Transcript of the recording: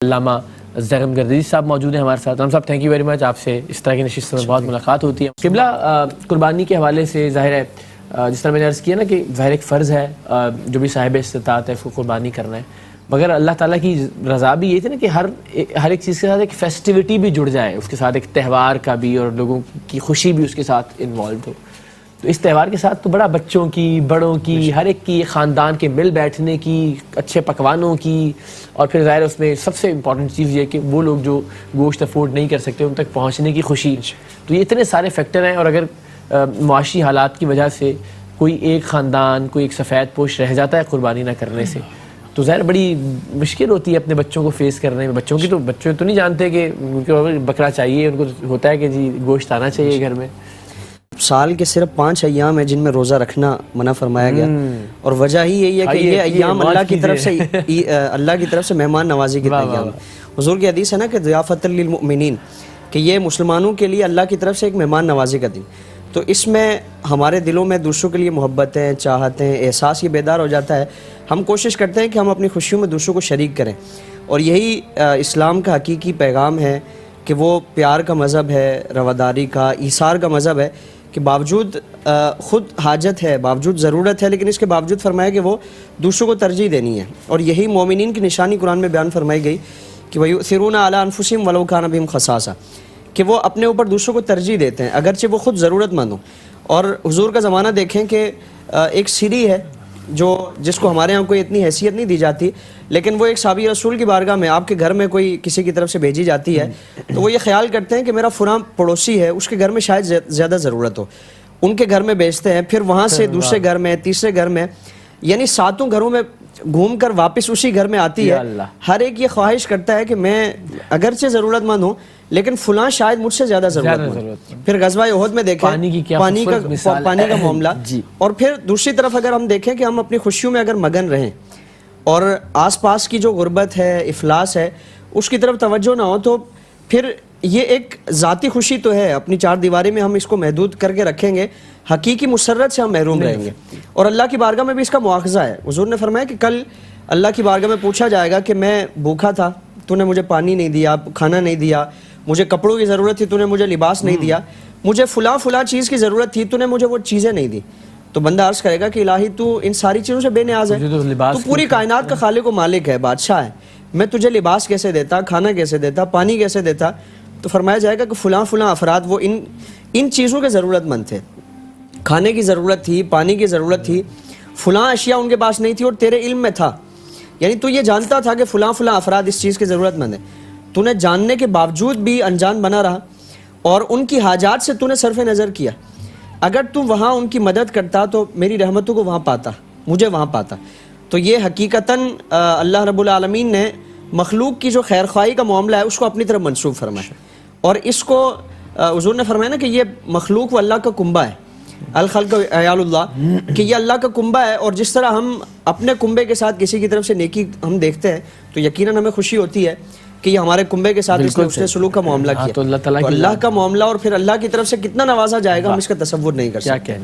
علامہ زیغم گردیزی صاحب موجود ہیں ہمارے ساتھ. صاحب تھینک یو ویری مچ, آپ سے اس طرح کی نشست میں بہت ملاقات ہوتی ہے. قبلہ قربانی کے حوالے سے ظاہر ہے جس طرح میں نے عرض کیا نا کہ ظاہر ایک فرض ہے جو بھی صاحب استطاعت ہے اس کو قربانی کرنا ہے, مگر اللہ تعالیٰ کی رضا بھی یہ تھی نا کہ ہر ایک چیز کے ساتھ ایک فیسٹیوٹی بھی جڑ جائے, اس کے ساتھ ایک تہوار کا بھی اور لوگوں کی خوشی بھی اس کے ساتھ انوالو ہو. تو اس تہوار کے ساتھ تو بڑا بچوں کی, بڑوں کی, ہر ایک کی, خاندان کے مل بیٹھنے کی, اچھے پکوانوں کی, اور پھر ظاہر اس میں سب سے امپورٹنٹ چیز یہ کہ وہ لوگ جو گوشت افورڈ نہیں کر سکتے ان تک پہنچنے کی خوشی. تو یہ اتنے سارے فیکٹر ہیں, اور اگر معاشی حالات کی وجہ سے کوئی ایک خاندان, کوئی ایک سفید پوش رہ جاتا ہے قربانی نہ کرنے سے, تو ظاہر بڑی مشکل ہوتی ہے اپنے بچوں کو فیس کرنے میں. بچے تو نہیں جانتے کہ بکرا چاہیے, ان کو ہوتا ہے کہ جی گوشت آنا چاہیے گھر میں. سال کے صرف 5 ایام ہیں جن میں روزہ رکھنا منع فرمایا گیا, اور وجہ ہی یہی ہے کہ یہ ایام اللہ کی طرف سے مہمان نوازی کے ایام ہیں. حضور کی حدیث ہے نا کہ ضیافت للمؤمنین, کہ یہ مسلمانوں کے لیے اللہ کی طرف سے ایک مہمان نوازی کا دن. تو اس میں ہمارے دلوں میں دوسروں کے لیے محبتیں, چاہتیں, احساس یہ بیدار ہو جاتا ہے. ہم کوشش کرتے ہیں کہ ہم اپنی خوشیوں میں دوسروں کو شریک کریں, اور یہی اسلام کا حقیقی پیغام ہے کہ وہ پیار کا مذہب ہے, رواداری کا, ایثار کا مذہب ہے, کہ باوجود خود حاجت ہے, باوجود ضرورت ہے, لیکن اس کے باوجود فرمایا کہ وہ دوسروں کو ترجیح دینی ہے. اور یہی مومنین کی نشانی قرآن میں بیان فرمائی گئی کہ وَيُؤْثِرُونَ عَلَىٰ أَنفُسِهِمْ وَلَوْ كَانَ بِهِمْ خَصَاصَةٌ, کہ وہ اپنے اوپر دوسروں کو ترجیح دیتے ہیں اگرچہ وہ خود ضرورت مند ہوں. اور حضور کا زمانہ دیکھیں کہ ایک سیڑھی ہے جس کو ہمارے ہاں کوئی اتنی حیثیت نہیں دی جاتی, لیکن وہ ایک صحابی رسول کی بارگاہ میں, آپ کے گھر میں کوئی کسی کی طرف سے بھیجی جاتی ہے, تو وہ یہ خیال کرتے ہیں کہ میرا فلاں پڑوسی ہے, اس کے گھر میں شاید زیادہ ضرورت ہو, ان کے گھر میں بیچتے ہیں, پھر وہاں سے دوسرے گھر میں, تیسرے گھر میں, یعنی 7 گھروں میں گھوم کر واپس اسی گھر میں آتی ہے. ہر ایک یہ خواہش کرتا ہے کہ میں اگرچہ ضرورت مند ہوں لیکن فلاں شاید مجھ سے زیادہ ضرورت مند. پھر غزوہ احد میں دیکھیں پانی کا معاملہ. اور پھر دوسری طرف اگر ہم دیکھیں کہ ہم اپنی خوشیوں میں اگر مگن رہیں اور آس پاس کی جو غربت ہے, افلاس ہے, اس کی طرف توجہ نہ ہو, تو پھر یہ ایک ذاتی خوشی تو ہے, اپنی 4 دیواری میں ہم اس کو محدود کر کے رکھیں گے, حقیقی مسرت سے ہم محروم رہیں گے. اور اللہ کی بارگاہ میں بھی اس کا مواخذہ ہے. حضور نے فرمایا کہ کل اللہ کی بارگاہ میں پوچھا جائے گا کہ میں بھوکا تھا, تو نے مجھے پانی نہیں دیا, کھانا نہیں دیا, مجھے کپڑوں کی ضرورت تھی, تو نے مجھے لباس نہیں دیا, مجھے فلاں چیز کی ضرورت تھی, تو نے مجھے وہ چیزیں نہیں دی. تو بندہ عرض کرے گا کہ الہی تو ان ساری چیزوں سے بے نیاز ہے, تو پوری کائنات کا خالق و مالک ہے, بادشاہ ہے, میں تجھے لباس کیسے دیتا, کھانا کیسے دیتا, پانی کیسے دیتا. تو فرمایا جائے گا کہ فلاں افراد وہ ان چیزوں کے ضرورت مند تھے, کھانے کی ضرورت تھی, پانی کی ضرورت تھی, فلاں اشیاء ان کے پاس نہیں تھی اور تیرے علم میں تھا. یعنی تو یہ جانتا تھا کہ فلاں افراد اس چیز کے ضرورت مند ہیں, تو نے جاننے کے باوجود بھی انجان بنا رہا اور ان کی حاجات سے تو نے صرف نظر کیا. اگر تو وہاں ان کی مدد کرتا تو میری رحمتوں کو وہاں پاتا, مجھے وہاں پاتا. تو یہ حقیقتاً اللہ رب العالمین نے مخلوق کی جو خیر خواہی کا معاملہ ہے اس کو اپنی طرف منسوب فرمایا, اور اس کو حضور نے فرمایا نا کہ یہ مخلوق و اللہ کا کنبہ ہے, الخلق عیال اللہ, کہ یہ اللہ کا کنبہ ہے. اور جس طرح ہم اپنے کنبے کے ساتھ کسی کی طرف سے نیکی ہم دیکھتے ہیں تو یقیناً ہمیں خوشی ہوتی ہے کہ یہ ہمارے کنبے کے ساتھ اس نے سلوک کا معاملہ کیا. تو اللہ کا معاملہ اور پھر اللہ کی طرف سے کتنا نوازا جائے گا ہم اس کا تصور نہیں کر سکتے.